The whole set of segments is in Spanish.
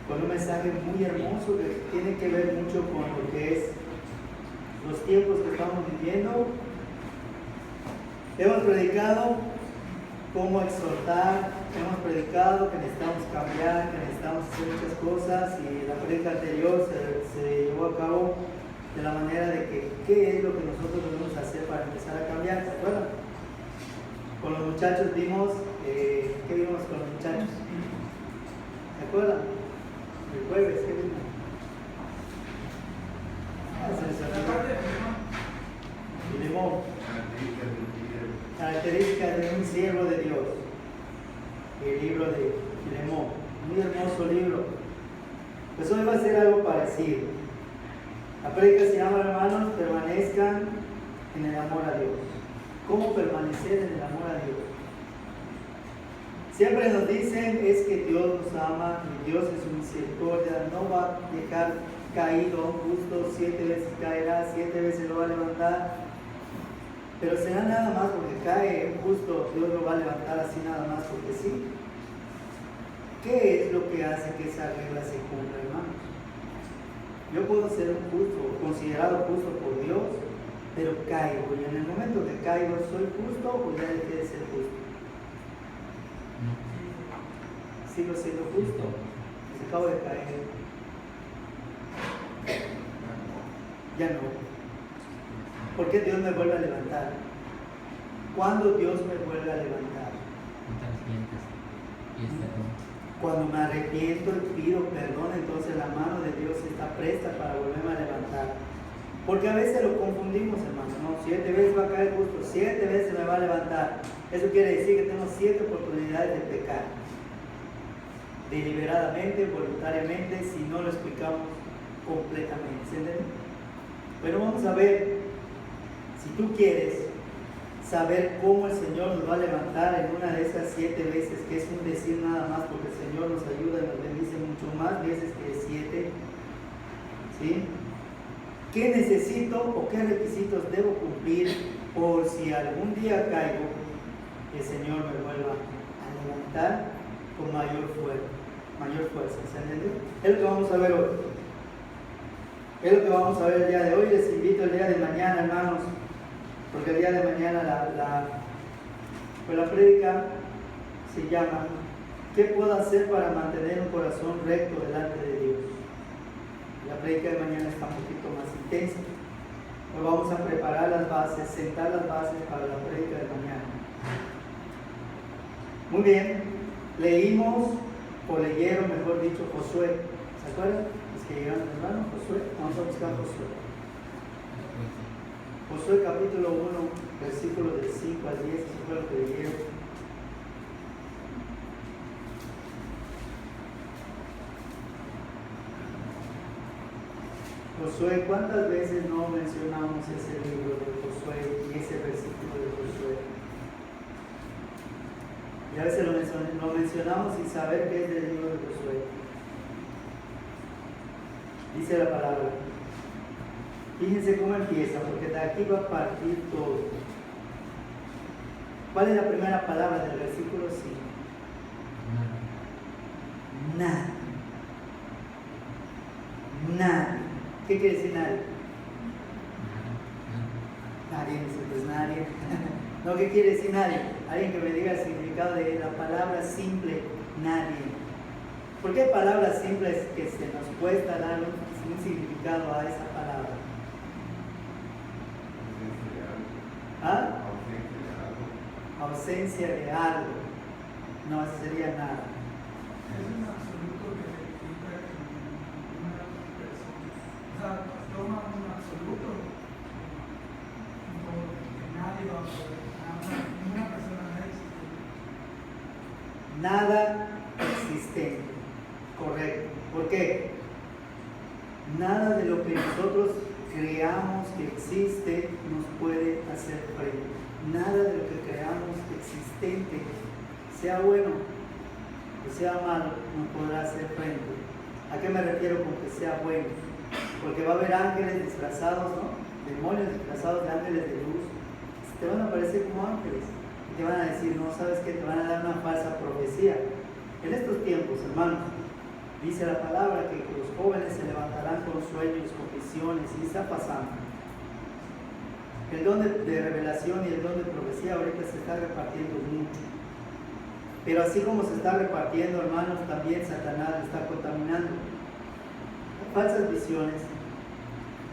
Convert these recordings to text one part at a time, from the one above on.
con un mensaje muy hermoso que tiene que ver mucho con lo que es los tiempos que estamos viviendo. Hemos predicado cómo exhortar, hemos predicado que necesitamos cambiar, que necesitamos hacer muchas cosas, y la predica anterior se llevó a cabo de la manera de que qué es lo que nosotros debemos hacer para empezar a cambiar. ¿Se acuerdan? Con los muchachos vimos, ¿qué vimos con los muchachos? ¿Se acuerdan? El jueves, ¿qué vimos? Filemón. Características de un siervo de Dios. El libro de Filemón. Muy hermoso libro. Pues hoy va a ser algo parecido. La prédica se llama, hermanos, permanezcan en el amor a Dios. ¿Cómo permanecer en el amor a Dios? Siempre nos dicen es que Dios nos ama y Dios es su misericordia, no va a dejar caído a un justo, 7 veces caerá, 7 veces lo va a levantar. Pero será nada más porque cae un justo, Dios lo va a levantar así nada más porque sí. ¿Qué es lo que hace que esa regla se cumpla, hermanos? Yo puedo ser un justo, considerado justo por Dios, pero caigo, y en el momento que caigo, ¿soy justo o ya dejé de ser justo? Sigo siendo justo, se acabo de caer. Ya no. ¿Por qué Dios me vuelve a levantar? ¿Cuándo Dios me vuelve a levantar? Cuando me arrepiento y pido perdón, entonces la mano de Dios está presta para volverme a levantar. Porque a veces lo confundimos, hermanos, ¿no? 7 veces va a caer justo, 7 veces me va a levantar. Eso quiere decir que tengo 7 oportunidades de pecar. Deliberadamente, voluntariamente, si no lo explicamos completamente. ¿Se entiende? Pero vamos a ver, si tú quieres saber cómo el Señor nos va a levantar en una de esas 7 veces, que es un decir nada más, porque el Señor nos ayuda y nos bendice mucho más veces que 7, ¿sí? ¿Qué necesito o qué requisitos debo cumplir por si algún día caigo, el Señor me vuelva a levantar con mayor fuerza? ¿Se entiende? Es lo que vamos a ver hoy. Es lo que vamos a ver el día de hoy. Les invito el día de mañana, hermanos, porque el día de mañana la prédica se llama ¿qué puedo hacer para mantener un corazón recto delante de Dios? La prédica de mañana está un poquito más intensa. Hoy vamos a preparar las bases, sentar las bases para la prédica de mañana. Muy bien, leímos o leyeron, mejor dicho, Josué. ¿Se acuerdan? Los que llegaron, hermano, Josué. Vamos a buscar Josué. Josué capítulo 1, versículos del 5 al 10, eso fue lo que leyeron. Josué, ¿cuántas veces no mencionamos ese libro de Josué y ese versículo de Josué? Y a veces lo mencionamos sin saber qué es del libro de Josué. Dice la palabra. Fíjense cómo empieza, porque de aquí va a partir todo. ¿Cuál es la primera palabra del versículo 5? Nada. Nada. ¿Qué quiere decir nadie? Nadie, dice, pues nadie. No, ¿qué quiere decir nadie? Alguien que me diga el significado de la palabra simple, nadie. ¿Por qué hay palabras simples que se nos cuesta dar un significado a esa palabra? ¿Ah? Ausencia de algo. No, eso sería nada. Es un absoluto que significa que una persona, o sea, toma un absoluto como que nadie va a poder, ninguna persona no existe. Nada existente. Correcto. ¿Por qué? Nada de lo que nosotros creamos que existe nos puede hacer frente. Nada de lo que creamos existente, sea bueno o sea malo, nos podrá hacer frente. ¿A qué me refiero con que sea bueno? Porque va a haber ángeles disfrazados, ¿no? Demonios disfrazados de ángeles de luz. Te van a aparecer como ángeles y te van a decir, no, ¿sabes qué? Te van a dar una falsa profecía. En estos tiempos, hermanos, Dice la palabra que los jóvenes se levantarán con sueños, con visiones, y está pasando. El don de revelación y el don de profecía ahorita se está repartiendo mucho. Pero así como se está repartiendo, hermanos, también Satanás lo está contaminando. Hay falsas visiones,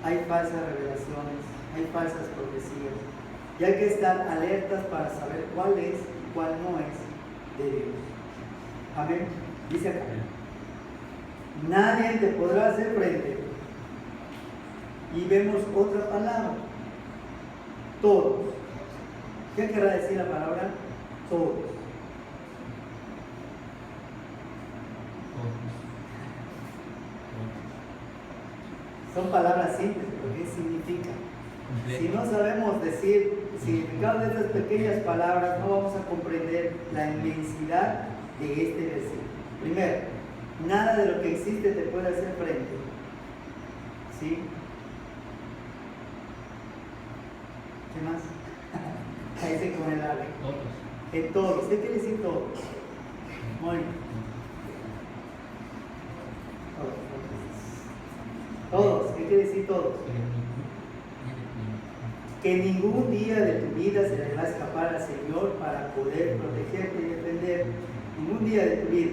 hay falsas revelaciones, hay falsas profecías. Y hay que estar alertas para saber cuál es y cuál no es de Dios. Amén. Dice acá: nadie te podrá hacer frente. Y vemos otra palabra: todos. ¿Qué querrá decir la palabra? Todos. Son palabras simples, pero ¿qué significa? Si no sabemos decir el significado de estas pequeñas palabras, no vamos a comprender la inmensidad de este versículo. Primero, nada de lo que existe te puede hacer frente. ¿Sí? ¿Qué más? Ahí se come el ave. En todos. ¿Qué quiere decir todos? Muy bien. Todos. ¿Qué quiere decir todos? Que ningún día de tu vida se le va a escapar al Señor para poder protegerte y defender. Ningún día de tu vida.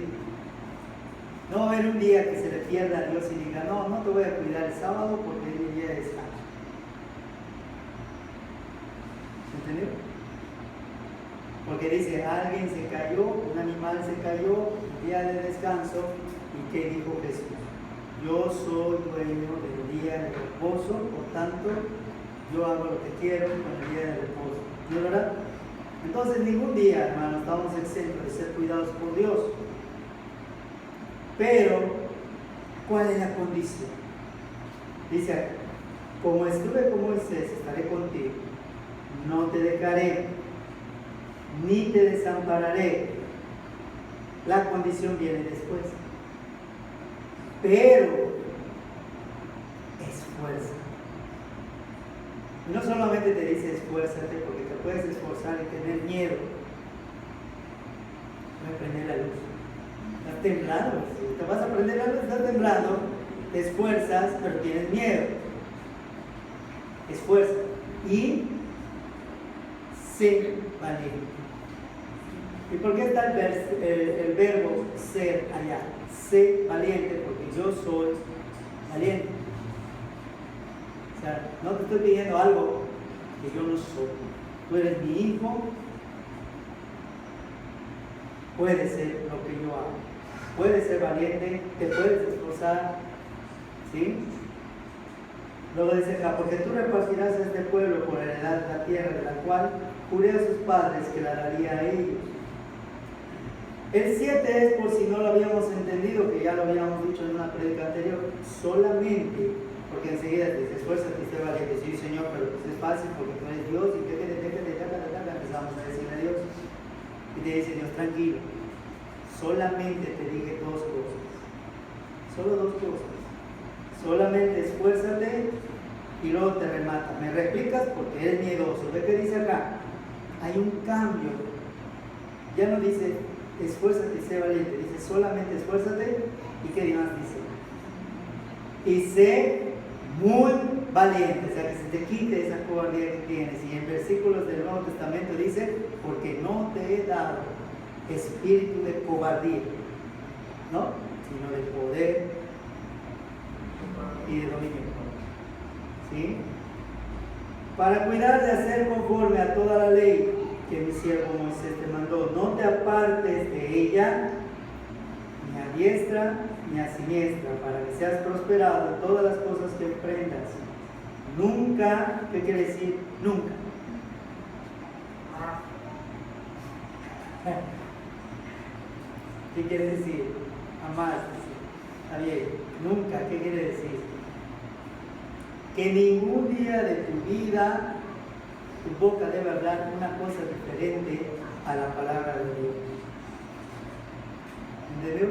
No va a haber un día que se le pierda a Dios y diga: no, no te voy a cuidar el sábado porque es mi día de descanso. ¿Entendió? Porque dice: alguien se cayó, un animal se cayó, el día de descanso. ¿Y qué dijo Jesús? Yo soy dueño del día de reposo, por tanto, yo hago lo que quiero con el día de reposo. ¿No es verdad? Entonces, ningún día, hermanos, estamos exentos de ser cuidados por Dios. Pero, ¿cuál es la condición? Dice acá: como estuve con Moisés, estaré contigo. No te dejaré, ni te desampararé. La condición viene después. Pero esfuerza. Y no solamente te dice esfuérzate porque te puedes esforzar y tener miedo. Voy a prender la luz. Estás temblando. Si te vas a prender la luz, estás temblando. Te esfuerzas, pero tienes miedo. Esfuerza. Y sé valiente. ¿Y por qué está el verbo ser allá? Sé valiente, porque yo soy valiente. O sea, no te estoy pidiendo algo que yo no soy. Tú eres mi hijo, puedes ser lo que yo hago. Puedes ser valiente, te puedes esforzar, ¿sí? Luego dice acá: porque tú repartirás a este pueblo por heredad la tierra de la cual juré a sus padres que la daría a ellos. El 7 es, por si no lo habíamos entendido, que ya lo habíamos dicho en una prédica anterior, solamente, porque enseguida te dice: esfuérzate y sé valiente. Sí, Señor, pero pues es fácil porque tú eres Dios y que empezamos a decirle a Dios. Y te dice Dios: tranquilo, solamente te dije dos cosas. Solo dos cosas. Solamente esfuérzate y luego te remata. Me replicas porque eres miedoso. ¿Ve qué dice acá? Hay un cambio. Ya no dice esfuérzate y sé valiente, dice solamente esfuérzate. ¿Y qué más dice? Y sé muy valiente, o sea, que se te quite esa cobardía que tienes. Y en versículos del Nuevo Testamento dice: porque no te he dado espíritu de cobardía, ¿no? Sino de poder y de dominio. ¿Sí? Para cuidar de hacer conforme a toda la ley que mi siervo Moisés te mandó. No te apartes de ella, ni a diestra ni a siniestra, para que seas prosperado en todas las cosas que emprendas. Nunca, ¿qué quiere decir? Nunca. ¿Qué quiere decir? Jamás. Está bien. Nunca, ¿qué quiere decir? Que ningún día de tu vida tu boca debe hablar una cosa diferente a la palabra de Dios. ¿Entendió?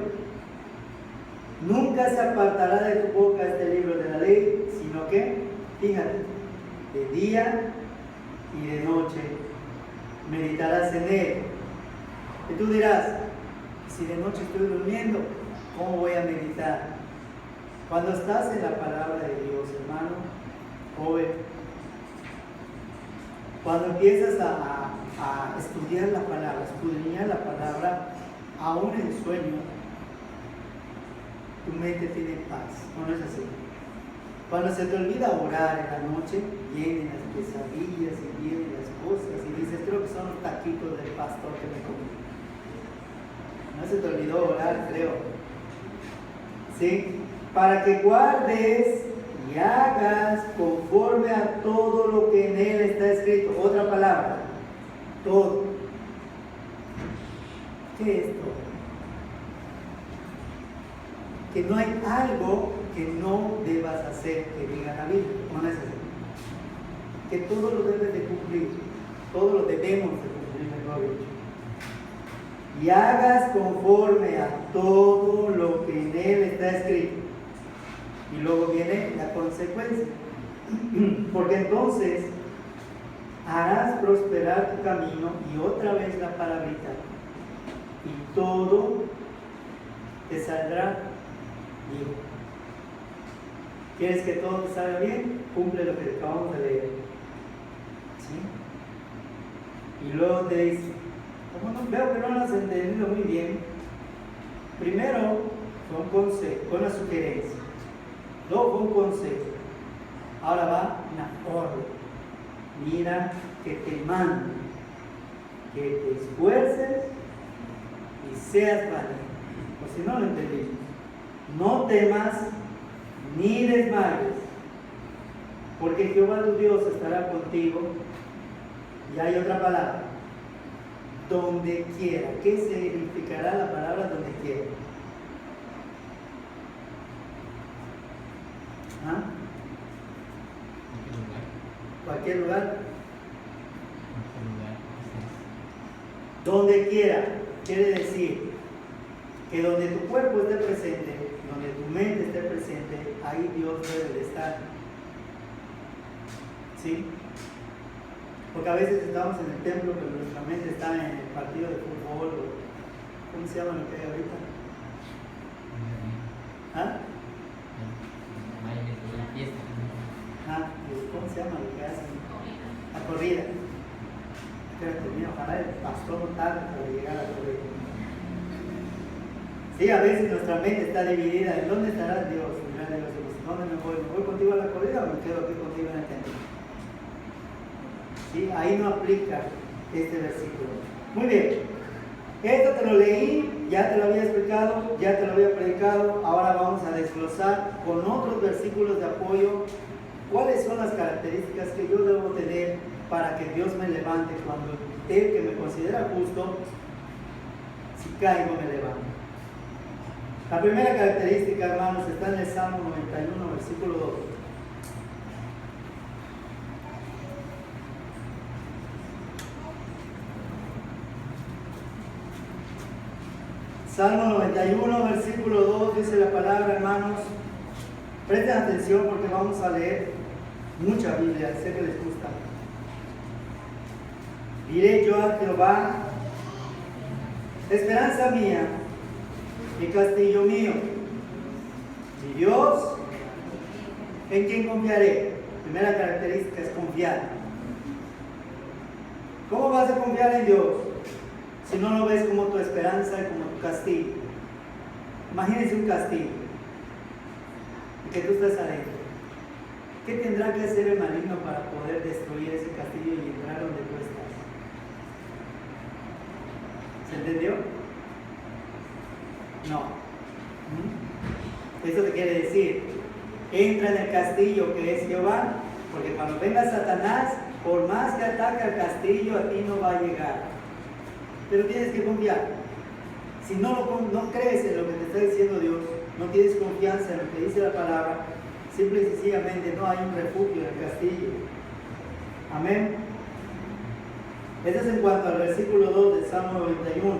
Nunca se apartará de tu boca este libro de la ley, sino que, fíjate, de día y de noche meditarás en él. Y tú dirás: si de noche estoy durmiendo, ¿Cómo voy a meditar? Cuando estás en la palabra de Dios, hermano, joven, cuando empiezas a estudiar la palabra, escudriñar la palabra, aún en sueño, tu mente tiene paz. ¿No es así? Cuando se te olvida orar en la noche, vienen las pesadillas y vienen las cosas y dices, creo que son los taquitos del pastor que me comí. No se te olvidó orar, creo. ¿Sí? Para que guardes y hagas conforme a todo lo que en él está escrito. Otra palabra, todo. ¿Qué es todo? Que no hay algo que no debas hacer, que diga la Biblia. ¿No es así? Que todo lo debes de cumplir, todo lo debemos de cumplir, mejor dicho. Y hagas conforme a todo lo que en él está escrito. Y luego viene la consecuencia. Porque entonces harás prosperar tu camino, y otra vez la palabrita, y todo te saldrá bien. ¿Quieres que todo te salga bien? Cumple lo que acabamos de leer. ¿Sí? Y luego te dice, como no, veo que no lo has entendido muy bien, primero fue un consejo, fue una sugerencia. Luego fue un consejo. Ahora va una orden. Mira que te mando, que te esfuerces y seas valiente. O si no lo entendimos. No temas ni desmayes, porque Jehová tu Dios estará contigo. Y hay otra palabra, donde quiera. ¿Qué significará la palabra donde quiera? ¿Ah? Cualquier lugar. Donde quiera, quiere decir que donde tu cuerpo esté presente, donde tu mente esté presente, ahí Dios debe de estar. ¿Sí? Porque a veces estamos en el templo, pero nuestra mente está en el partido de fútbol, o ¿cómo se llama lo que hay ahorita? ¿Ah? ¿Cómo se llama lo que hacen? La corrida. Ojalá el pastor no tarde para llegar a la corrida. Sí, a veces nuestra mente está dividida. ¿En dónde estará Dios? ¿Dónde me voy? ¿Me voy contigo a la corrida o me quedo aquí contigo en el templo? ¿Sí? Ahí no aplica este versículo. Muy bien. Esto te lo leí, ya te lo había explicado, ya te lo había predicado. Ahora vamos a desglosar con otros versículos de apoyo cuáles son las características que yo debo tener para que Dios me levante cuando Él, que me considera justo, si caigo me levanta. La primera característica, hermanos, está en el Salmo 91, versículo 2. Salmo 91, versículo 2, dice la palabra, hermanos. Presten atención porque vamos a leer mucha Biblia, sé que les gusta. Diré yo a Jehová, esperanza mía y castillo mío, mi Dios, ¿en quien confiaré? Primera característica es confiar. ¿Cómo vas a confiar en Dios si no lo ves como tu esperanza y como tu castillo? Imagínense un castillo y que tú estás adentro. ¿Qué tendrá que hacer el maligno para poder destruir ese castillo y entrar donde tú estás? ¿Se entendió? No. Eso te quiere decir, entra en el castillo que es Jehová, porque cuando venga Satanás, por más que ataque al castillo, a ti no va a llegar. Pero tienes que confiar. Si no crees en lo que te está diciendo Dios, no tienes confianza en lo que dice la palabra, simple y sencillamente no hay un refugio en el castillo. Amén. Eso es en cuanto al versículo 2 del Salmo 91.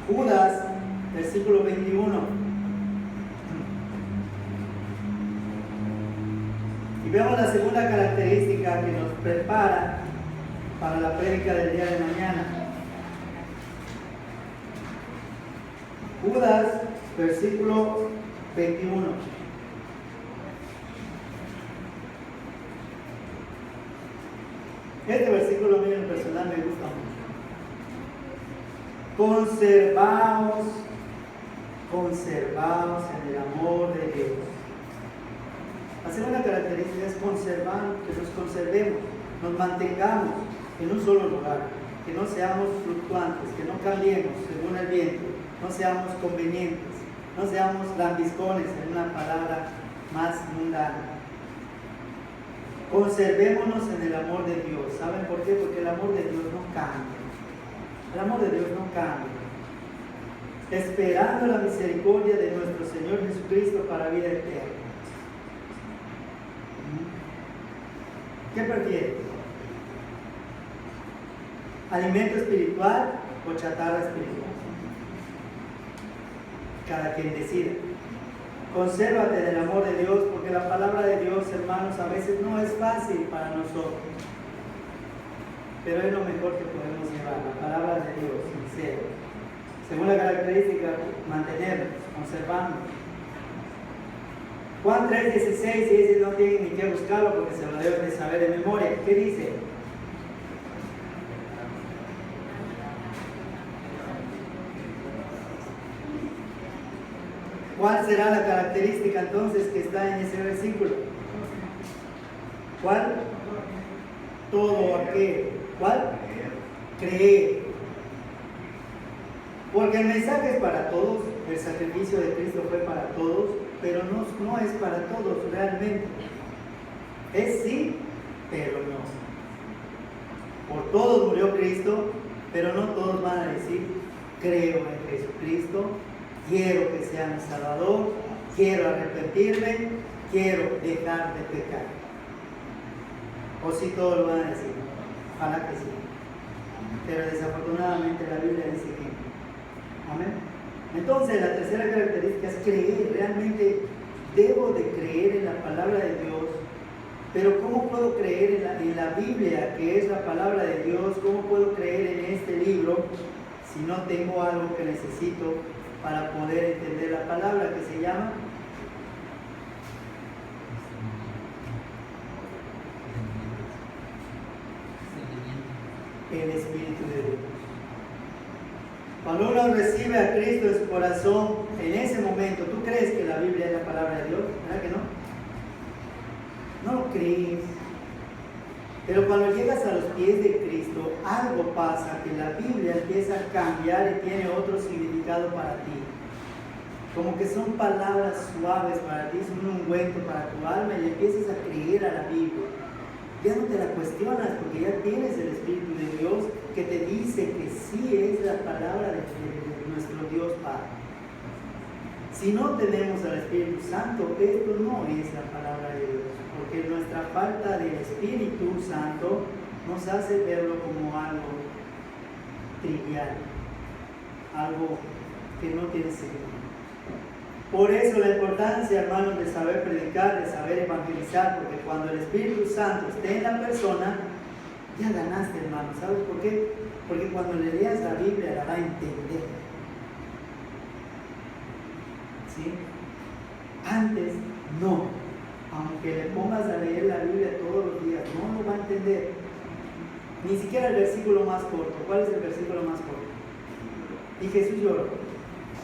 Judas, versículo 21. Y vemos la segunda característica que nos prepara para la prédica del día de mañana. Judas, versículo 21. Este versículo a mí en lo personal me gusta mucho. Conservaos en el amor de Dios. La segunda característica es conservar, que nos conservemos, nos mantengamos en un solo lugar, que no seamos fluctuantes, que no cambiemos según el viento, no seamos convenientes, no seamos lambiscones, en una palabra más mundana. Conservémonos en el amor de Dios. ¿Saben por qué? Porque el amor de Dios no cambia. El amor de Dios no cambia. Esperando la misericordia de nuestro Señor Jesucristo para vida eterna. ¿Qué prefieres? ¿Alimento espiritual o chatarra espiritual? Cada quien decide. Consérvate del amor de Dios, porque la palabra de Dios, hermanos, a veces no es fácil para nosotros. Pero es lo mejor que podemos llevar, la palabra de Dios, sincero. Según la característica, mantenernos, conservarnos. Juan 3:16, y ese no tienen ni que buscarlo porque se lo deben de saber de memoria. ¿Qué dice? ¿Cuál será la característica entonces que está en ese versículo? ¿Cuál? Todo aquel. ¿Cuál? Creer. Porque el mensaje es para todos, el sacrificio de Cristo fue para todos, pero no es para todos realmente. Es sí, pero no. Por todos murió Cristo, pero no todos van a decir, creo en Jesucristo, quiero que sea mi Salvador, quiero arrepentirme, quiero dejar de pecar. O si todos lo van a decir, ojalá que sí. Pero desafortunadamente la Biblia dice que no. Amén. Entonces la tercera característica es creer. Realmente debo de creer en la palabra de Dios. Pero ¿cómo puedo creer en la Biblia, que es la palabra de Dios? ¿Cómo puedo creer en este libro si no tengo algo que necesito para poder entender la palabra, que se llama el Espíritu de Dios? Cuando uno recibe a Cristo en su corazón, en ese momento, ¿tú crees que la Biblia es la palabra de Dios? ¿Verdad que no? No lo crees. Pero cuando llegas a los pies de Cristo, algo pasa, que la Biblia empieza a cambiar y tiene otro significado para ti. Como que son palabras suaves para ti, son un ungüento para tu alma, y empiezas a creer a la Biblia. Ya no te la cuestionas porque ya tienes el Espíritu de Dios que te dice que sí es la palabra de nuestro Dios Padre. Si no tenemos al Espíritu Santo, esto no es la palabra de Dios, porque nuestra falta del Espíritu Santo nos hace verlo como algo trivial, algo que no tiene sentido. Por eso la importancia, hermanos, de saber predicar, de saber evangelizar, porque cuando el Espíritu Santo esté en la persona, ya ganaste, hermano. ¿Sabes por qué? Porque cuando le leas la Biblia la va a entender. ¿Sí? Antes, no. Aunque le pongas a leer la Biblia todos los días, no lo va a entender. Ni siquiera el versículo más corto. ¿Cuál es el versículo más corto? Y Jesús lloró.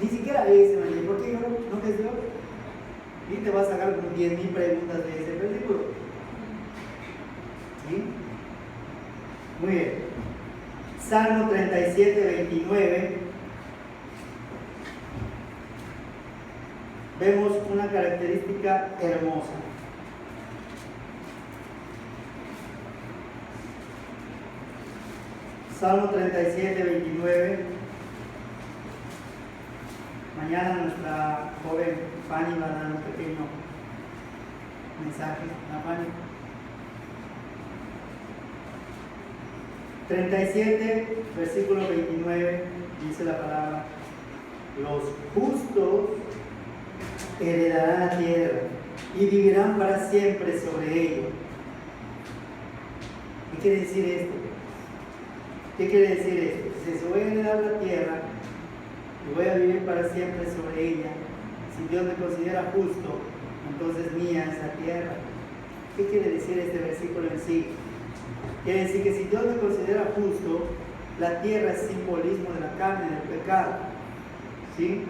Ni siquiera ese, ¿por qué lloró? ¿No Jesús lloró? Y te vas a sacar como 10,000 preguntas de ese versículo. ¿Sí? Muy bien. Salmo 37:29. Vemos una característica hermosa. Salmo 37:29. Mañana nuestra joven Fanny va a dar un pequeño mensaje. ¿La Fanny? 37, versículo 29, dice la palabra: los justos heredarán la tierra y vivirán para siempre sobre ella. ¿Qué quiere decir esto? ¿Qué quiere decir esto? Si se va a heredar la tierra, y voy a vivir para siempre sobre ella. Si Dios me considera justo, entonces mía es la tierra. ¿Qué quiere decir este versículo en sí? Quiere decir que si Dios me considera justo, la tierra es simbolismo de la carne, del pecado. ¿Sí?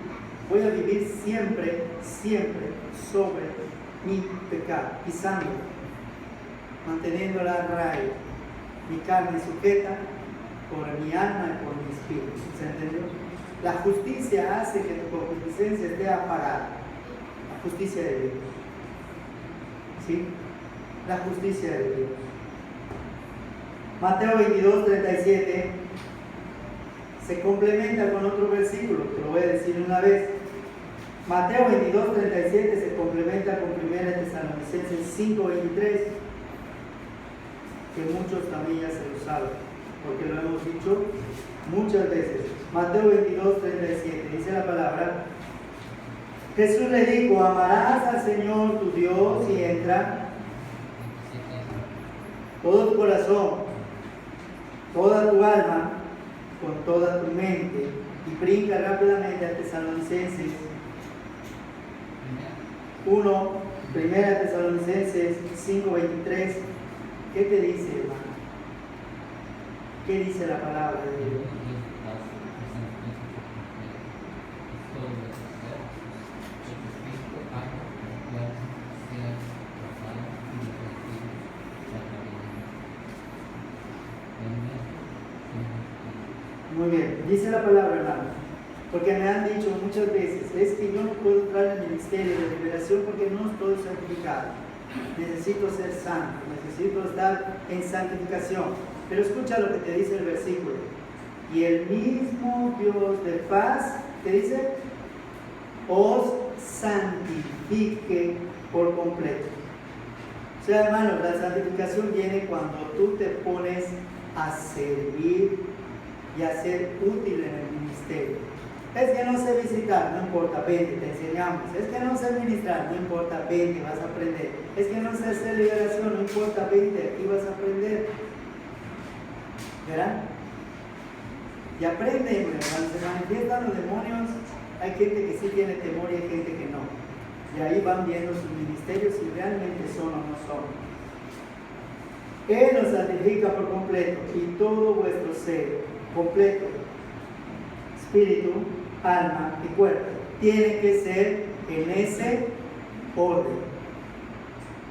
Voy a vivir siempre, siempre sobre mi pecado, pisándolo, manteniéndola a raya, mi carne sujeta por mi alma y por mi espíritu. ¿Se entendió? La justicia hace que tu concupiscencia esté apagada. La justicia de Dios. ¿Sí? La justicia de Dios. Mateo 22, 37 se complementa con otro versículo, te lo voy a decir una vez. Mateo 22, 37 se complementa con 1 Tesalonicenses 5, 23, que muchos también ya se lo saben, porque lo hemos dicho muchas veces. Mateo 22, 37 dice la palabra: Jesús le dijo, amarás al Señor tu Dios y entra todo tu corazón, toda tu alma, con toda tu mente. Y brinca rápidamente a Tesalonicenses 1, 1 Tesalonicenses 5:23. ¿Qué te dice, hermano? ¿Qué dice la palabra de Dios? Muy bien, dice la palabra, hermano, porque me han dicho muchas veces, es que yo no puedo entrar en el ministerio de liberación porque no estoy santificado. Necesito ser santo, necesito estar en santificación. Pero escucha lo que te dice el versículo. Y el mismo Dios de paz, ¿qué dice? Os santifique por completo. O sea, hermano, la santificación viene cuando tú te pones a servir y a ser útil en el ministerio. Es que no sé visitar, no importa, vente, te enseñamos. Es que no sé ministrar, no importa, vente, vas a aprender. Es que no sé hacer liberación, no importa, vente, aquí vas a aprender. ¿Verdad? Y aprende, cuando se manifiestan los demonios, hay gente que sí tiene temor y hay gente que no. Y ahí van viendo sus ministerios si realmente son o no son. Él nos santifica por completo y todo vuestro ser completo, espíritu, alma y cuerpo, tiene que ser en ese orden.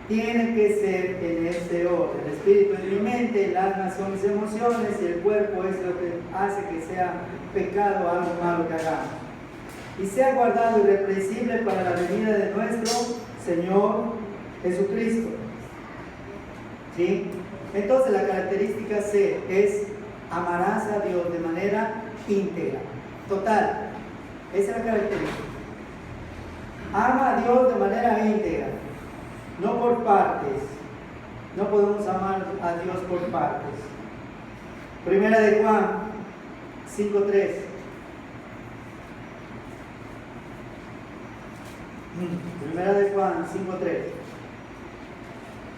Tiene que ser en ese orden. El espíritu es mi mente, el alma son mis emociones y el cuerpo es lo que hace que sea pecado o algo malo que hagamos. Y sea guardado irreprensible para la venida de nuestro Señor Jesucristo. ¿Sí? Entonces la característica C es: amarás a Dios de manera íntegra, total. Esa es la característica. Ama a Dios de manera íntegra, no por partes. No podemos amar a Dios por partes. Primera de Juan 5:3. Primera de Juan 5:3.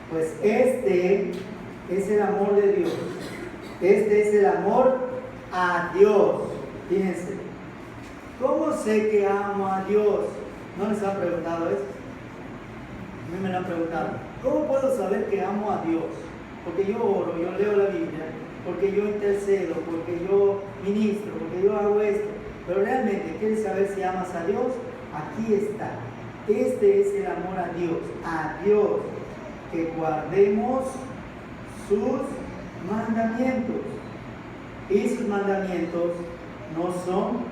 Pues este es el amor de Dios. Este es el amor a Dios. Fíjense. ¿Cómo sé que amo a Dios? ¿No les han preguntado eso? A mí me lo han preguntado. ¿Cómo puedo saber que amo a Dios? Porque yo oro, yo leo la Biblia, porque yo intercedo, porque yo ministro, porque yo hago esto. Pero realmente, ¿quieres saber si amas a Dios? Aquí está. Este es el amor a Dios, que guardemos sus mandamientos. Y sus mandamientos no son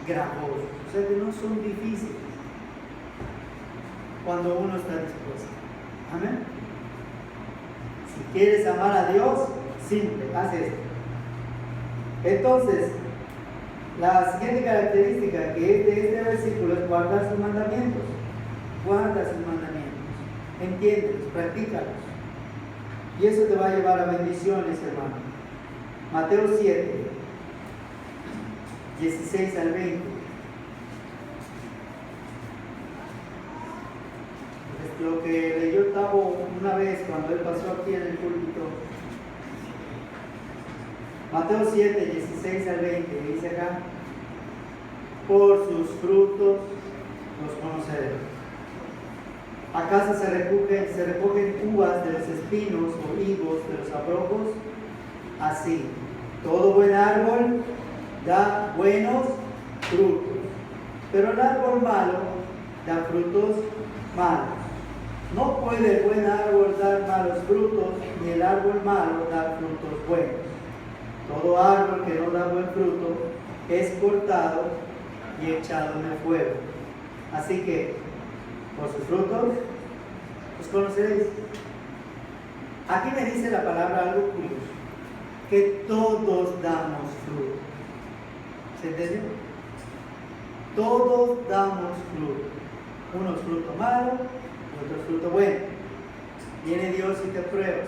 gravosos, o sea que no son difíciles cuando uno está dispuesto. Amén. Si quieres amar a Dios, simple, haz esto. Entonces, la siguiente característica que es de este versículo es guardar sus mandamientos. Guarda sus mandamientos, entiéndelos, practícalos. Y eso te va a llevar a bendiciones, hermano. Mateo 7, 16 al 20. Lo que leyó Tavo una vez cuando él pasó aquí en el púlpito. Mateo 7, 16 al 20, dice acá: por sus frutos los conoceréis. ¿Acaso se recogen uvas de los espinos o higos de los abrojos? Así, todo buen árbol da buenos frutos, pero el árbol malo da frutos malos. No puede el buen árbol dar malos frutos, ni el árbol malo dar frutos buenos. Todo árbol que no da buen fruto es cortado y echado en el fuego. Así que, por sus frutos los conoceréis. Aquí me dice la palabra algo curioso, que todos damos fruto. ¿Se entendió? Todos damos fruto. Unos fruto malo, otros fruto bueno. Viene Dios y te prueba.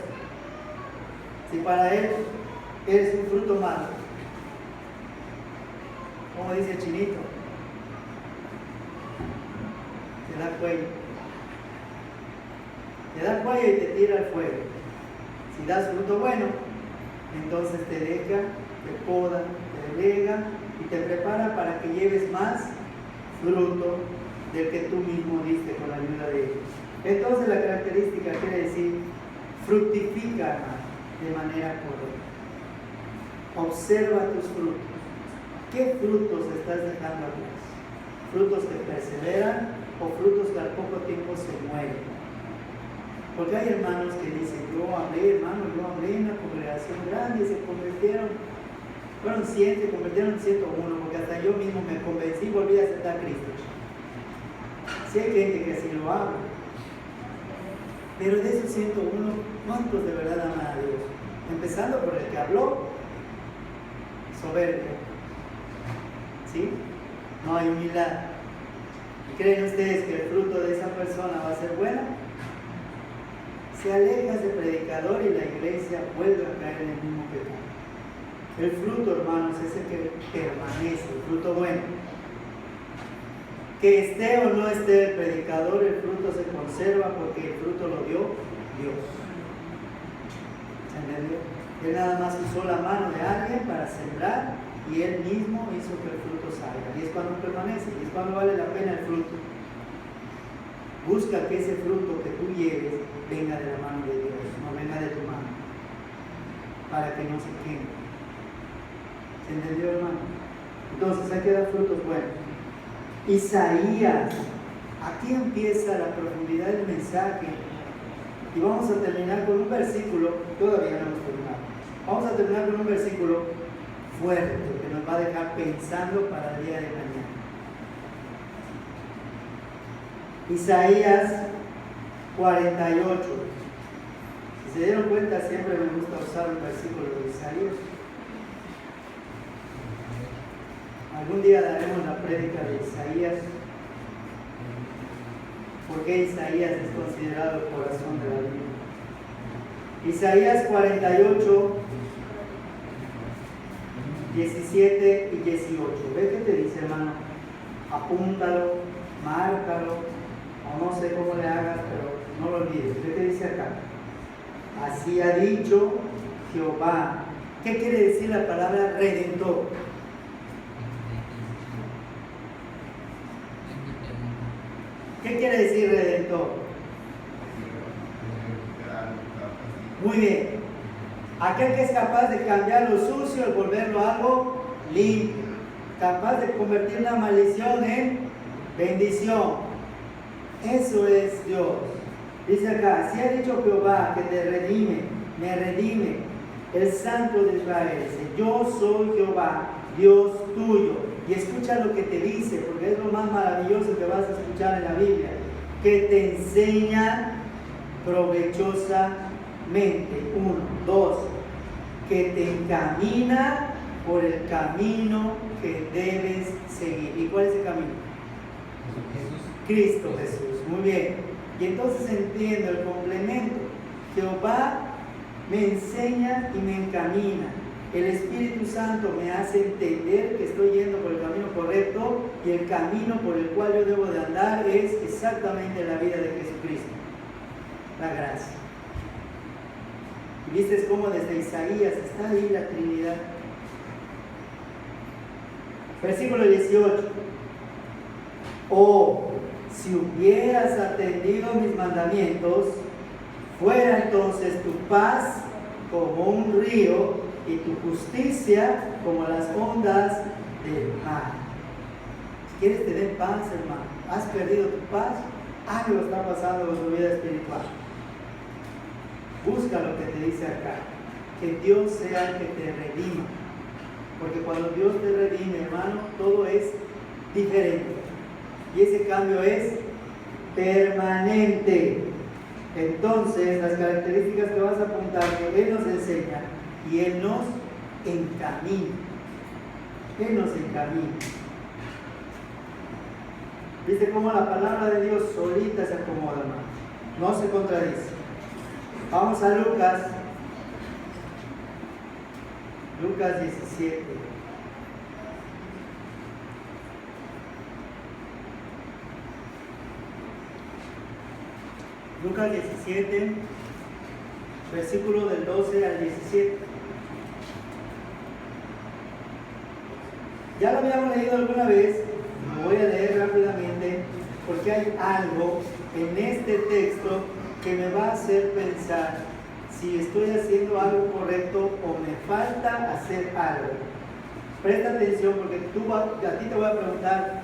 Si para Él eres un fruto malo, como dice el chinito, te da cuello. Te da cuello y te tira al fuego. Si das fruto bueno, entonces te deja, te poda, te delega y te prepara para que lleves más fruto del que tú mismo diste con la ayuda de Él. Entonces la característica quiere decir fructifica de manera correcta. Observa tus frutos. ¿Qué frutos estás dejando atrás? ¿Frutos que perseveran o frutos que al poco tiempo se mueren? Porque hay hermanos que dicen, yo hablé en una congregación grande y se convirtieron, fueron 100, se convirtieron en 101, porque hasta yo mismo me convencí y volví a aceptar a Cristo. Si hay gente que así lo habla, pero de esos 101, ¿cuántos de verdad aman a Dios? Empezando por el que habló, soberbia, ¿sí? No hay humildad. ¿Y creen ustedes que el fruto de esa persona va a ser bueno? Se aleja ese predicador y la iglesia vuelve a caer en el mismo pecado. El fruto, hermanos, es el que permanece, el fruto bueno. Que esté o no esté el predicador, el fruto se conserva porque el fruto lo dio Dios. ¿Se entendió? Él nada más usó la mano de alguien para sembrar y él mismo hizo que el fruto salga. Y es cuando permanece, y es cuando vale la pena el fruto. Busca que ese fruto que tú lleves venga de la mano de Dios, no venga de tu mano, para que no se queme. ¿Se entendió, hermano? Entonces hay que dar frutos buenos. Isaías, aquí empieza la profundidad del mensaje y vamos a terminar con un versículo, todavía no hemos terminado, vamos a terminar con un versículo fuerte que nos va a dejar pensando para el día de mañana. Isaías 48. Si se dieron cuenta, siempre me gusta usar un versículo de Isaías. Algún día daremos la prédica de Isaías. ¿Por qué Isaías es considerado el corazón de la Biblia? Isaías 48, 17 y 18. ¿Ve qué te dice, hermano? Apúntalo, márcalo, o no sé cómo le hagas, pero no lo olvides. ¿Ve qué dice acá? Así ha dicho Jehová. ¿Qué quiere decir la palabra redentor? ¿Qué quiere decir redentor? Muy bien. Aquel que es capaz de cambiar lo sucio y volverlo algo limpio. Capaz de convertir la maldición en bendición. Eso es Dios. Dice acá, así ha dicho Jehová que te redime, me redime, el Santo de Israel. Dice, yo soy Jehová, Dios tuyo. Y escucha lo que te dice, porque es lo más maravilloso que vas a escuchar en la Biblia, que te enseña provechosamente. 1, 2, que te encamina por el camino que debes seguir. ¿Y cuál es el camino? Jesús. Cristo Jesús. Muy bien. Y entonces entiendo el complemento. Jehová me enseña y me encamina. El Espíritu Santo me hace entender que estoy yendo por el camino correcto y el camino por el cual yo debo de andar es exactamente la vida de Jesucristo. La gracia. ¿Y viste cómo desde Isaías está ahí la Trinidad? Versículo 18. Oh, si hubieras atendido mis mandamientos, fuera entonces tu paz como un río y tu justicia como las ondas del mar. ¿Quieres tener paz, hermano? ¿Has perdido tu paz? Algo está pasando con tu vida espiritual. Busca lo que te dice acá. Que Dios sea el que te redima. Porque cuando Dios te redime, hermano, todo es diferente. Y ese cambio es permanente. Entonces, las características que vas a apuntar, que Él nos enseña y Él nos encamina. Él nos encamina. ¿Viste cómo la palabra de Dios solita se acomoda, hermano? No se contradice. Vamos a Lucas. Lucas 17. Lucas 17, versículo del 12 al 17. Ya lo habíamos leído alguna vez, lo voy a leer rápidamente, porque hay algo en este texto que me va a hacer pensar si estoy haciendo algo correcto o me falta hacer algo. Presta atención porque a ti te voy a preguntar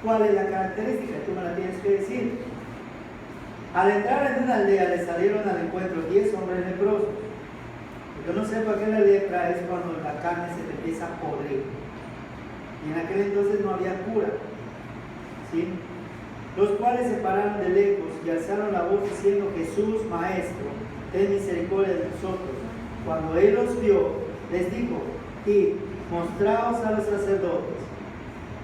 cuál es la característica, tú me la tienes que decir. Al entrar en una aldea le salieron al encuentro 10 hombres leprosos. Yo no sé por qué la lepra es cuando la carne se te empieza a podrir. Y en aquel entonces no había cura. ¿Sí? Los cuales se pararon de lejos y alzaron la voz diciendo: Jesús, Maestro, ten misericordia de nosotros. Cuando Él los vio, les dijo: Id, mostraos a los sacerdotes.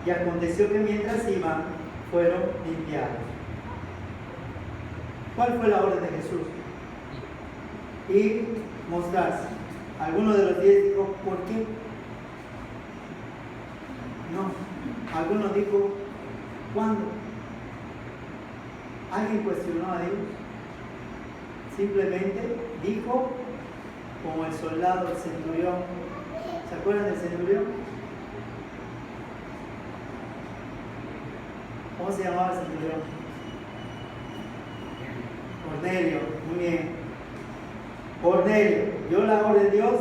Y aconteció que mientras iban, fueron limpiados. ¿Cuál fue la orden de Jesús? Y mostrarse. Alguno de los 10 dijo: ¿por qué? No. Alguno dijo: ¿cuándo? ¿Alguien cuestionó a Dios? Simplemente dijo, como el soldado, el centurión. ¿Se acuerdan del centurión? ¿Cómo se llamaba el centurión? Cornelio, muy bien. Cornelio, dio la orden de Dios,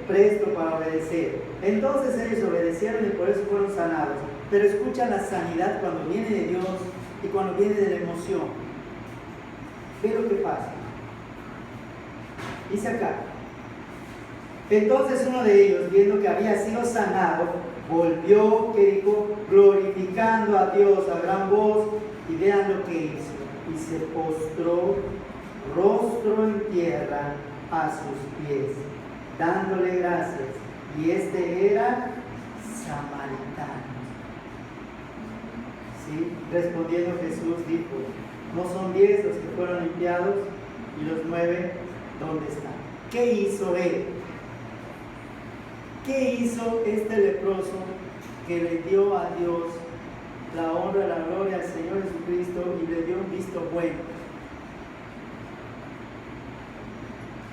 presto para obedecer. Entonces ellos obedecieron y por eso fueron sanados. Pero escucha la sanidad cuando viene de Dios y cuando viene de la emoción. ¿Qué es lo que pasa? Dice acá: entonces uno de ellos, viendo que había sido sanado, volvió, que dijo, glorificando a Dios a gran voz, y vean lo que hizo. Y se postró rostro en tierra a sus pies, dándole gracias. Y este era samaritano. ¿Sí? Respondiendo Jesús dijo: ¿no son 10 los que fueron limpiados? Y los 9, ¿dónde están? ¿Qué hizo él? ¿Qué hizo este leproso que le dio a Dios la honra, la gloria al Señor Jesucristo y le dio un visto bueno?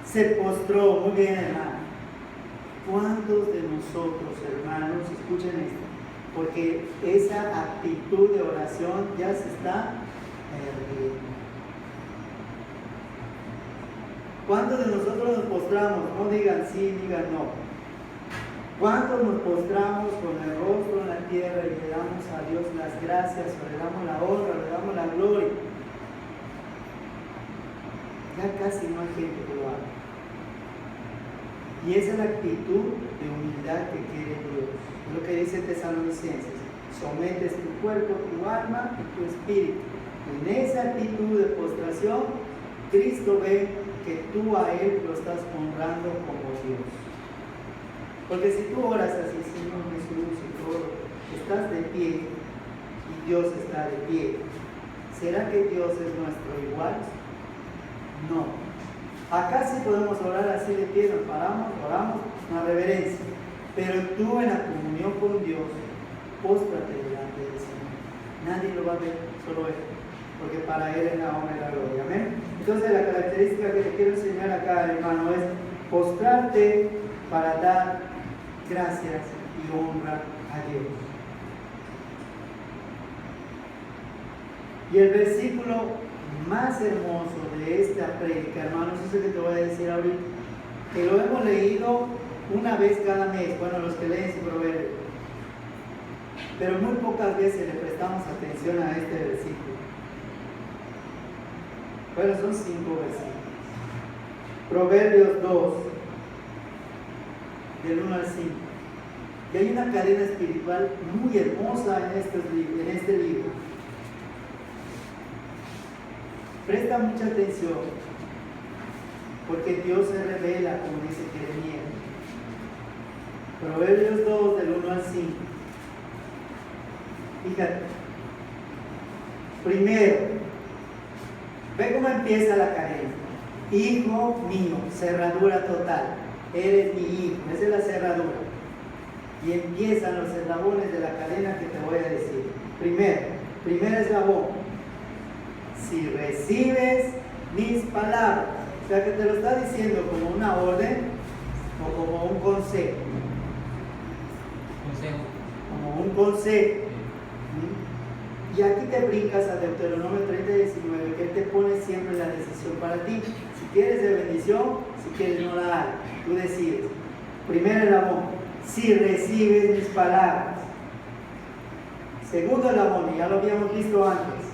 Se postró. Muy bien, hermano. ¿Cuántos de nosotros, hermanos, escuchen esto? Porque esa actitud de oración ya se está perdiendo. ¿Cuántos de nosotros nos postramos? No digan sí, digan no. ¿Cuántos nos postramos con el rostro en la tierra y le damos a Dios las gracias, o le damos la honra, le damos la gloria? Ya casi no hay gente que lo haga. Y esa es la actitud de humildad que quiere Dios. Es lo que dice Tesalonicenses: sometes tu cuerpo, tu alma y tu espíritu. En esa actitud de postración, Cristo ve que tú a Él lo estás honrando como Dios. Porque si tú oras así: Señor Jesús, y todo, estás de pie y Dios está de pie, ¿será que Dios es nuestro igual? No. Acá sí podemos orar así de pie, nos paramos, oramos, una reverencia. Pero tú en la comunión con Dios, póstrate delante del Señor. Nadie lo va a ver, solo Él. Porque para Él es la honra y la gloria. Amén. Entonces la característica que te quiero enseñar acá, hermano, es postrarte para dar gracias y honra a Dios. Y el versículo más hermoso de esta prédica, hermanos, es el que te voy a decir ahorita, que lo hemos leído una vez cada mes, bueno, los que leen su proverbio, pero muy pocas veces le prestamos atención a este versículo. Bueno, son 5 versículos. Proverbios 2, del 1 al 5. Y hay una cadena espiritual muy hermosa en este libro. Presta mucha atención, porque Dios se revela, como dice Jeremías. Proverbios 2, del 1 al 5. Fíjate. Primero, ve cómo empieza la cadena. Hijo mío, cerradura total. Eres mi hijo. Esa es la cerradura. Y empiezan los eslabones de la cadena que te voy a decir. Primer eslabón. Si recibes mis palabras. O sea que te lo está diciendo como una orden o como un consejo. Como un consejo. Y aquí te brincas a Deuteronomio 30:19, que Él te pone siempre la decisión para ti. Si quieres de bendición, si quieres no la hay. Tú decides. Primer eslabón, si recibes mis palabras. Segundo eslabón, ya lo habíamos visto antes.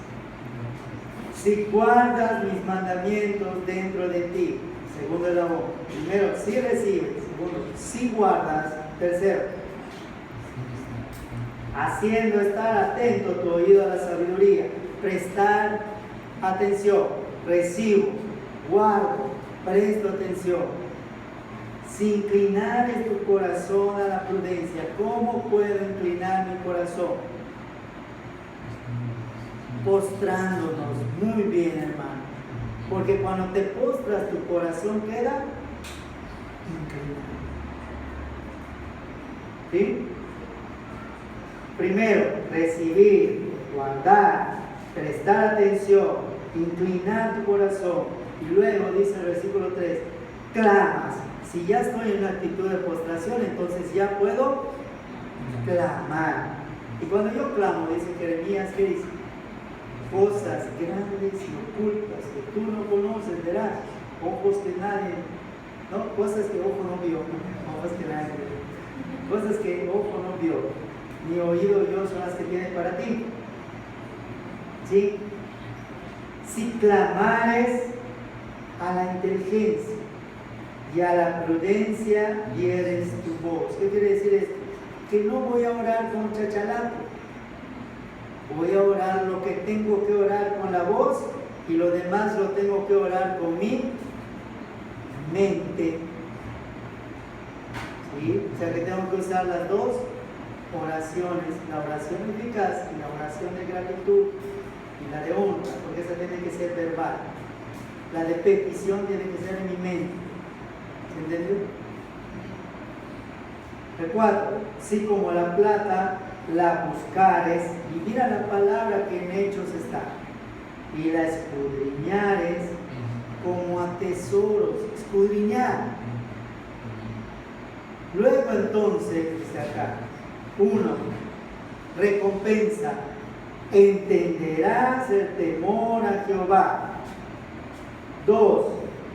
Si guardas mis mandamientos dentro de ti. Segundo eslabón. Primero, si recibes. Segundo, si guardas. Tercero, haciendo estar atento tu oído a la sabiduría, prestar atención, recibo, guardo, presto atención. Si inclinares tu corazón a la prudencia, ¿cómo puedo inclinar mi corazón? Postrándonos. Muy bien, hermano, porque cuando te postras tu corazón queda inclinado. ¿Sí? Primero, recibir, guardar, prestar atención, inclinar tu corazón. Y luego dice el versículo 3, clamas. Si ya estoy en una actitud de postración, entonces ya puedo clamar. Y cuando yo clamo, dice Jeremías, ¿qué dice? Cosas grandes y ocultas que tú no conoces, verás. Ojos que nadie, no, cosas que ojo no vio, ojos que nadie vio. Cosas que ojo no vio, ni oído yo son las que tiene para ti. ¿Sí? Si clamares a la inteligencia y a la prudencia dieres tu voz. ¿Qué quiere decir esto? Que no voy a orar con chachalaco. Voy a orar lo que tengo que orar con la voz y lo demás lo tengo que orar con mi mente. ¿Sí? O sea que tengo que usar las dos oraciones, la oración eficaz y la oración de gratitud y la de honra, porque esa tiene que ser verbal. La de petición tiene que ser en mi mente. ¿Se entendió? El 4, si como la plata la buscares, y mira la palabra que en Hechos está, y la escudriñares como a tesoros, escudriñar. Luego entonces, dice acá, 1, recompensa, entenderás el temor a Jehová. 2,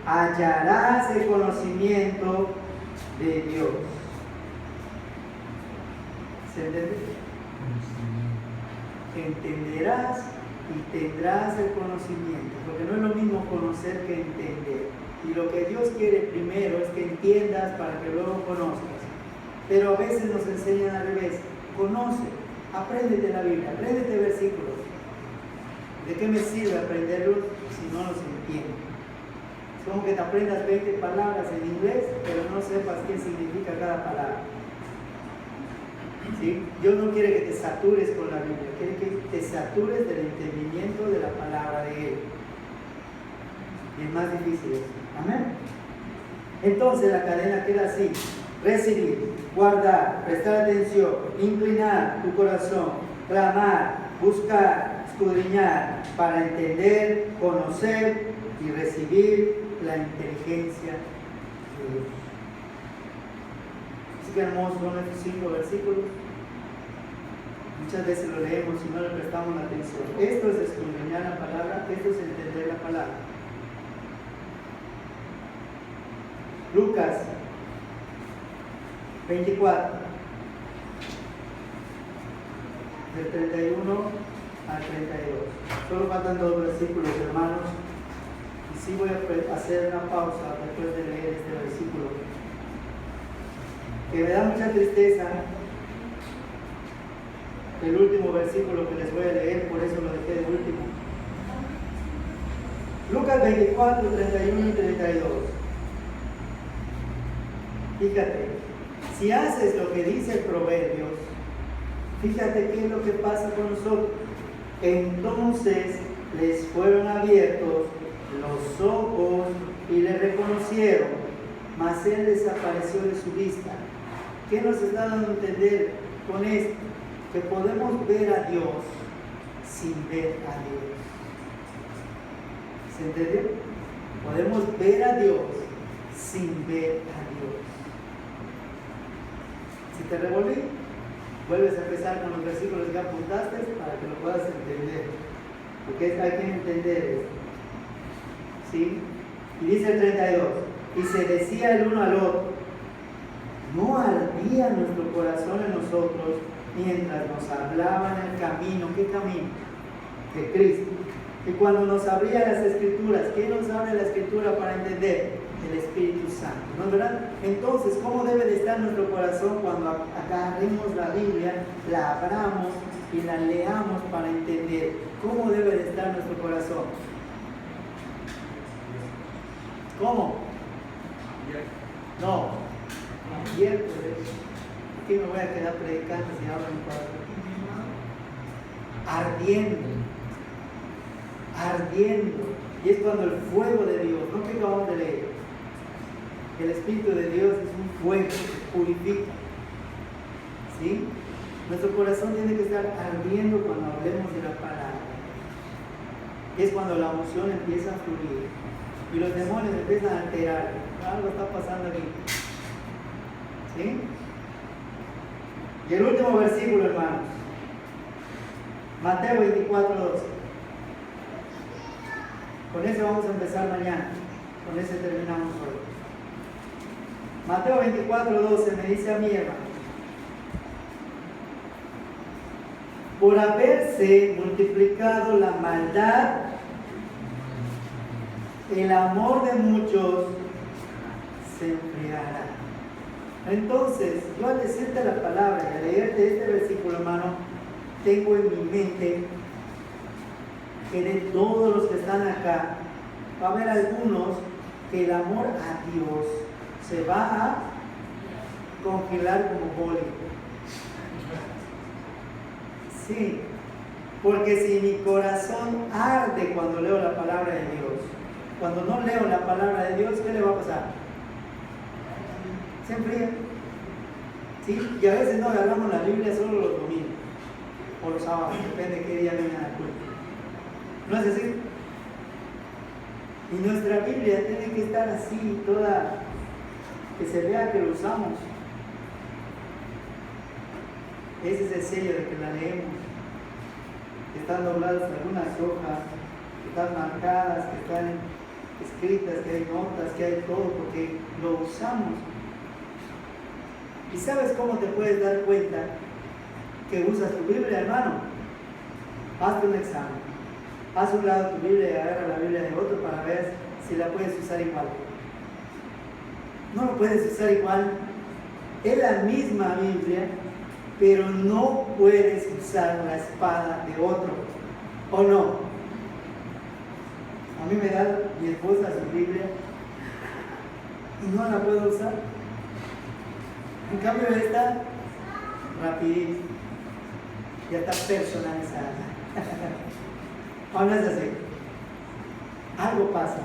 hallarás el conocimiento de Dios. ¿Se entiende? Entenderás y tendrás el conocimiento, porque no es lo mismo conocer que entender. Y lo que Dios quiere primero es que entiendas para que luego conozcas. Pero a veces nos enseñan al revés. Conoce, apréndete la Biblia, apréndete versículos. ¿De qué me sirve aprenderlos si no los entiendo? Es como que te aprendas 20 palabras en inglés, pero no sepas qué significa cada palabra. ¿Sí? Dios no quiere que te satures con la Biblia, quiere que te satures del entendimiento de la palabra de Él. Y es más difícil eso. Amén. Entonces la cadena queda así: recibir, guardar, prestar atención, inclinar tu corazón, clamar, buscar, escudriñar, para entender, conocer y recibir la inteligencia de Dios. Así que hermosos son estos 5 versículos. Muchas veces lo leemos y no le prestamos la atención. Esto es escudriñar la palabra, esto es entender la palabra. Lucas 24, del 31 al 32. Solo faltan 2 versículos, hermanos. Y sí voy a hacer una pausa después de leer este versículo, que me da mucha tristeza. El último versículo que les voy a leer, por eso lo dejé de último. Lucas 24, 31 y 32. Fíjate, si haces lo que dice el Proverbios, fíjate qué es lo que pasa con nosotros. Entonces les fueron abiertos los ojos y le reconocieron, mas él desapareció de su vista. ¿Qué nos está dando a entender con esto? Que podemos ver a Dios sin ver a Dios. ¿Se entendió? Podemos ver a Dios sin ver a Dios. Si te revolví, vuelves a empezar con los versículos que apuntaste para que lo puedas entender. Porque hay que entender esto. ¿Sí? Y dice el 32, y se decía el uno al otro, ¿no ardía nuestro corazón en nosotros mientras nos hablaba en el camino? ¿Qué camino? De Cristo. Y cuando nos abría las Escrituras, ¿quién nos abre la Escritura para entender? El Espíritu Santo, ¿no es verdad? Entonces, ¿cómo debe de estar nuestro corazón cuando agarremos la Biblia, la abramos y la leamos para entender? ¿Cómo debe de estar nuestro corazón? ¿Cómo? No. Abierto. ¿Por qué me voy a quedar predicando si hablo en cuatro? Ardiendo. Ardiendo. Y es cuando el fuego de Dios, no que acabamos de leer. El Espíritu de Dios es un fuego que purifica. ¿Sí? Nuestro corazón tiene que estar ardiendo cuando hablemos de la palabra. Y es cuando la emoción empieza a fluir. Y los demonios empiezan a alterar. Algo está pasando aquí. ¿Sí? Y el último versículo, hermanos. Mateo 24, 12. Con ese vamos a empezar mañana. Con ese terminamos hoy. Mateo 24, 12 me dice a mí, hermano. Por haberse multiplicado la maldad, el amor de muchos se enfriará. Entonces, yo al decirte la palabra y al leerte este versículo, hermano, tengo en mi mente que de todos los que están acá, va a haber algunos que el amor a Dios se va a congelar como boli. Sí, porque si mi corazón arde cuando leo la palabra de Dios, cuando no leo la palabra de Dios, ¿qué le va a pasar? Se enfría. ¿Sí? Y a veces no agarramos la Biblia solo los domingos o los sábados, depende de qué día vengan al culto. ¿No es así? Y nuestra Biblia tiene que estar así, toda, que se vea que lo usamos. Ese es el sello de que la leemos. Que están dobladas algunas hojas, que están marcadas, que están escritas, que hay notas, que hay todo, porque lo usamos. ¿Y sabes cómo te puedes dar cuenta que usas tu Biblia, hermano? Hazte un examen. Haz un lado tu Biblia y agarra la Biblia de otro para ver si la puedes usar igual. No lo puedes usar igual. Es la misma Biblia, pero no puedes usar la espada de otro. ¿O no? A mí me da mi esposa su Biblia y no la puedo usar. En cambio esta, rapidito, ya está personalizada. ¿O no es así? Algo pasa.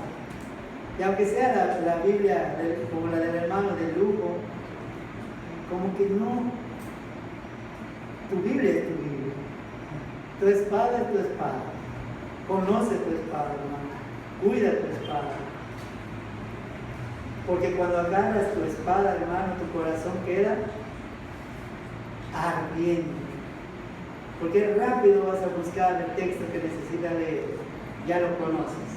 Y aunque sea la Biblia como la del hermano de lujo, como que no. Tu Biblia es tu Biblia. Tu espada es tu espada. Conoce tu espada, hermano. Cuida tu espada. Porque cuando agarras tu espada, hermano, tu corazón queda ardiendo. Porque rápido vas a buscar el texto que necesitas leer. Ya lo conoces.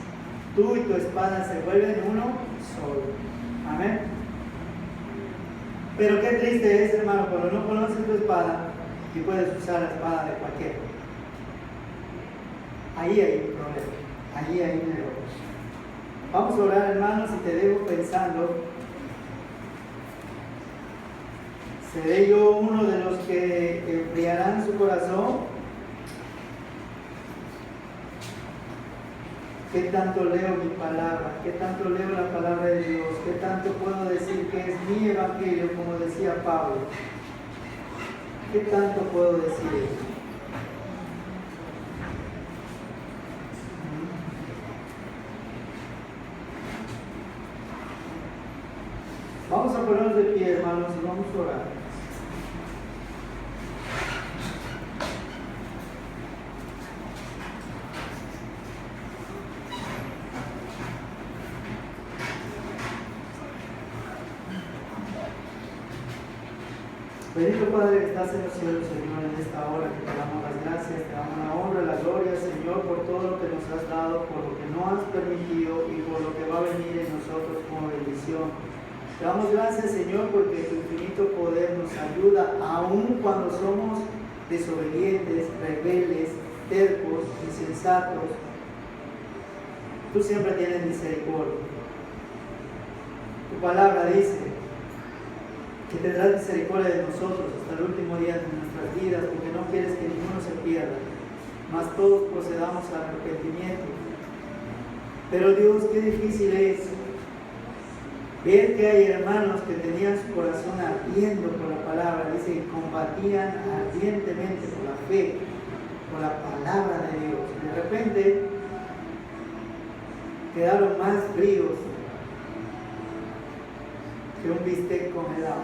Tú y tu espada se vuelven uno solo. Amén. Pero qué triste es, hermano, cuando no conoces tu espada y puedes usar la espada de cualquiera. Ahí hay un problema. Allí hay un error. Vamos a orar, hermanos, y te dejo pensando. ¿Seré yo uno de los que enfriarán su corazón? ¿Qué tanto leo mi palabra? ¿Qué tanto leo la palabra de Dios? ¿Qué tanto puedo decir que es mi evangelio, como decía Pablo? ¿Qué tanto puedo decir? Vamos a ponernos de pie, hermanos, y vamos a orar. Bendito Padre que estás en los cielos, Señor, en esta hora que te damos las gracias, te damos la honra, la gloria, Señor, por todo lo que nos has dado, por lo que no has permitido y por lo que va a venir en nosotros como bendición. Te damos gracias, Señor, porque tu infinito poder nos ayuda aun cuando somos desobedientes, rebeldes, tercos, insensatos. Tú siempre tienes misericordia. Tu palabra dice que tendrás misericordia de nosotros hasta el último día de nuestras vidas, porque no quieres que ninguno se pierda, mas todos procedamos al arrepentimiento. Pero Dios, qué difícil es ver que hay hermanos que tenían su corazón ardiendo por la palabra, dice que combatían ardientemente por la fe, por la palabra de Dios. De repente quedaron más fríos que un bistec congelado.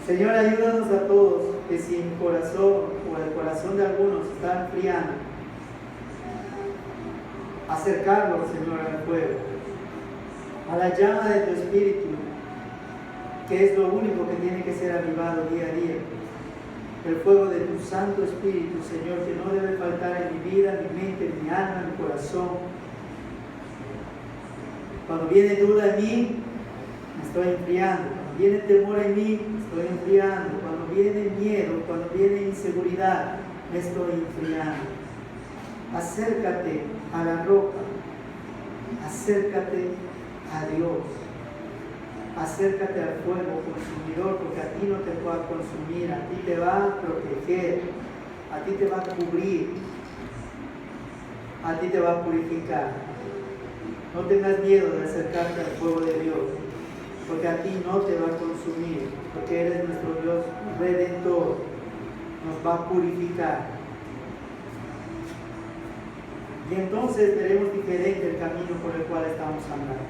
Señor, ayúdanos a todos que si mi corazón o el corazón de algunos está enfriando, acercarlos, Señor, al fuego, a la llama de tu Espíritu, que es lo único que tiene que ser avivado día a día. El fuego de tu Santo Espíritu, Señor, que no debe faltar en mi vida, en mi mente, en mi alma, en mi corazón. Cuando viene duda en mí, me estoy enfriando. Cuando viene temor en mí, me estoy enfriando. Cuando viene miedo, cuando viene inseguridad, me estoy enfriando. Acércate a la roca. Acércate a Dios. Acércate al fuego consumidor, porque a ti no te va a consumir, a ti te va a proteger, a ti te va a cubrir, a ti te va a purificar. No tengas miedo de acercarte al fuego de Dios, porque a ti no te va a consumir, porque eres nuestro Dios redentor, nos va a purificar. Y entonces veremos diferente el camino por el cual estamos andando.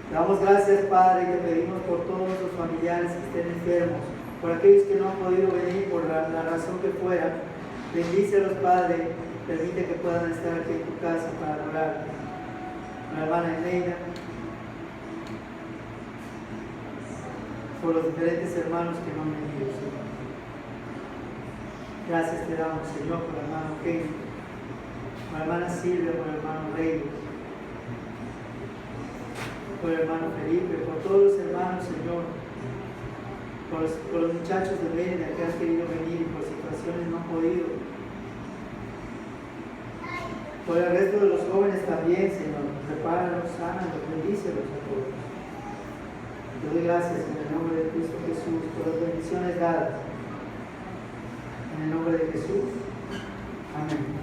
Te damos gracias, Padre, y te pedimos por todos los familiares que estén enfermos, por aquellos que no han podido venir por la razón que fuera. Bendícelos, Padre, permite que puedan estar aquí en tu casa para adorar. La hermana Elena, por los diferentes hermanos que no han venido, Señor. Gracias te damos, Señor, por el hermano Kenny, por la hermana Silvia, por el hermano Reyes, por el hermano Felipe, por todos los hermanos, Señor, por los muchachos de Mérida que han querido venir y por situaciones no han podido, por el resto de los jóvenes también, Señor, prepáralos, sánalos, bendícelos a todos. Te doy gracias en el nombre de Cristo Jesús por las bendiciones dadas. En el nombre de Jesús. Amén.